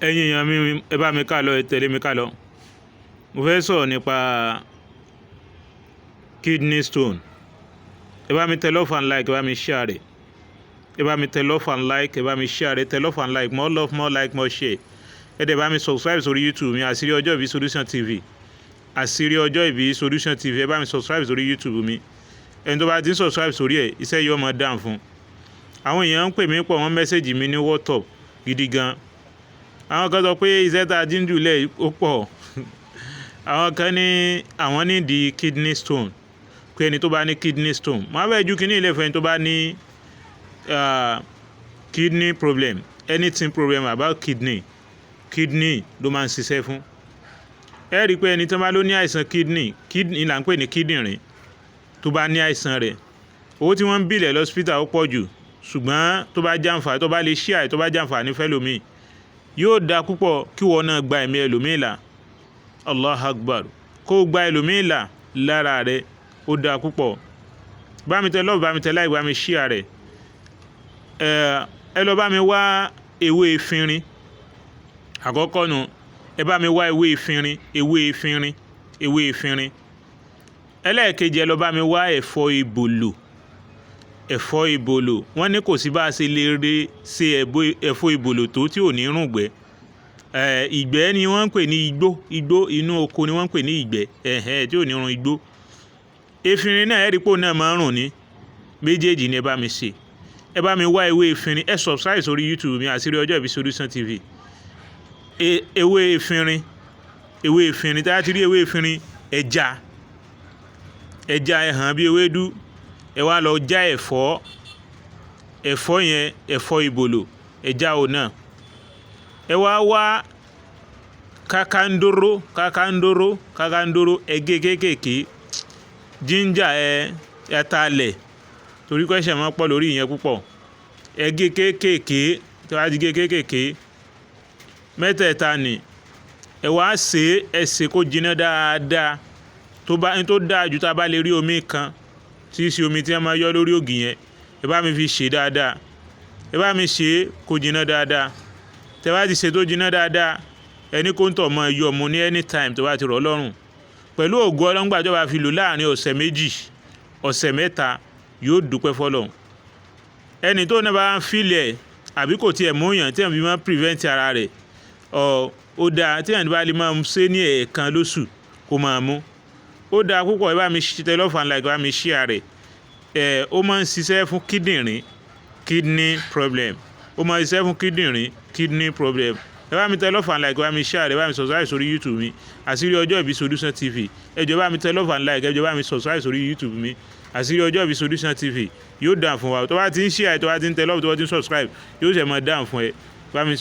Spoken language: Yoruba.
ẹ̀yin èèyàn mi ẹ bá mi ká lọ, ẹ tẹ̀lé mi ká lọ. Mo fẹ́ sọ̀rọ̀ nípa kidney stone. Ẹ bá mi tẹ love and like, ẹ bá mi share rẹ̀. Ẹ bá mi tẹ love and like, ẹ bá mi share rẹ̀. Tẹ love and like, more love, more like, more share. Ẹ dẹ̀ bá mi subscribe sórí YouTube mi, Àṣírí Ọjọ́ Ìbí Solution TV. Àṣírí Ọjọ́ Ìbí Solution TV. Ẹ bá mi subscribe sórí YouTube mi. Ẹni tó bá ti ń subscribe sórí ẹ̀, iṣẹ́ yóò máa dáhùn fún. Àwọn èèyàn ń pè mí pọ̀, wọ́n mẹ́sẹ̀gì mi ní WhatsApp gidi gan. Àwọn kan sọ pé iṣẹ́ tá a ti ń jùlẹ̀ ó pọ̀. Àwọn kan ní àwọn ní di kidney stone, pé ẹni tó bá ní kidney stone, máa bẹ́ẹ̀ ju kíní ilé ìfẹ́ tó bá ní kidney problem, anything problem about kidney ló máa ń ṣiṣẹ́ fún. Ẹ rí i pé ẹni tó bá ló ní àìsàn kidney là ń pè ní kíndìnrín, tó bá ní àìsàn rẹ̀, owó tí wọ́n ń bílẹ̀ lọ́sípítà ó pọ̀ jù, ṣùgbọ́n tó bá jàǹfààní, tó bá lè share, tó bá jàǹfààní fẹ́lòmíì, yóò dáa púpọ̀ kí wọ́n náà gba ẹ̀mí ẹlòmíì là. Allah Akbar. Kó gba ẹlòmíì là lára rẹ̀, ó dáa púpọ̀. Bá mi tẹ love, bá mi tẹ like, bá mi share rẹ̀. Ẹ lọ bá mi wá ewé efinrin. Àkọ́kọ́ nu, ẹ bá mi wá ewé efinrin. Ẹlẹ́ẹ̀kejì, ẹ lọ bá mi wá ẹ̀fọ́ ìbòlò. Wọ́n ní kò sí bá a ṣe lè ṣe ẹ̀fọ́ ìbòlò tó tí ò ní rùngbẹ́. Ìgbẹ́ ni wọ́n ń pè ní igbó inú oko ni wọ́n ń pè ní ìgbẹ́, tí ò ní rùn igbó. Efinrin náà ẹ rí pé òun náà máa ń rùn ní. Méjèèjì ni ẹ bá mi ṣe. Ẹ bá mi wá ewé efinrin. Ẹ subscribe sórí YouTube mi, Àṣírí Ọjọ́ Ìbí Solution TV. Ewé efinrin tí a ti rí ewé efinrin, ẹja ẹ hàn bí ewédú. Ẹ wá lọ já ẹ̀fọ́ yẹn, ẹ̀fọ́ ìbòlò, ẹja òun náà. Ẹ wá kákándóró, ẹ gé kéékèèké. Ginger ẹ talẹ̀, torí question máa ń pọ̀ lórí ìyẹn púpọ̀. Ẹ gé kéékèèké, tí wàá di gé kéékèèké. Mẹ́tẹ̀ẹ̀ta ni ẹ wá ṣe kó jiná dáadáa. Tó dáa jù, tá a bá lè rí omi kan, tí í ṣe omi tí a máa yọ lórí ògì yẹn, ẹ bá mi fi ṣe dáadáa. Ẹ bá mi ṣe kó jiná dáadáa. Tẹ bá ti ṣe tó jiná dáadáa, ẹni kó ń tọ̀ mọ́ ẹyọ mu ní anytime tó bá ti rọ̀ lọ́rùn. Pẹ̀lú ògo Ọlọ́run, gbà tó bá fi lò láàrin ọ̀sẹ̀ méjì, ọ̀sẹ̀ mẹ́ta, yóò dúpẹ́ fọ́lọ́run. Ẹni tó náà bá ń fílẹ̀ àbí kò tiẹ̀ mú yàn tí ẹ̀ fi máa prevent ara rẹ̀, ó dáa tí ẹ̀ bá lè máa ṣe ní ẹ̀ẹ̀kan lóṣù kó máa mú. Ó dáa púpọ̀. Ẹ bá mi tẹ love and like, bá mi share rẹ̀. Ó máa ń ṣiṣẹ́ fún kidney problem. Ó máa ń ṣiṣẹ́ fún kidney problem. Ẹ bá mi tẹ love and like, bá mi share rẹ̀, bá mi subscribe sórí YouTube mi, Àṣírí Ọjọ́ Ìbí Solution TV. Ẹ jọ̀ọ́ bá mi tẹ love and like, ẹ jọ̀ọ́ bá mi subscribe sórí YouTube mi, Àṣírí Ọjọ́ Ìbí Solution TV. Yóò dáhùn fún wa. Tó bá ti ń share, tó bá ti ń tẹ love, tó bá ti ń subscribe, yóò ṣe máa dáhùn fún ẹ. Bá mi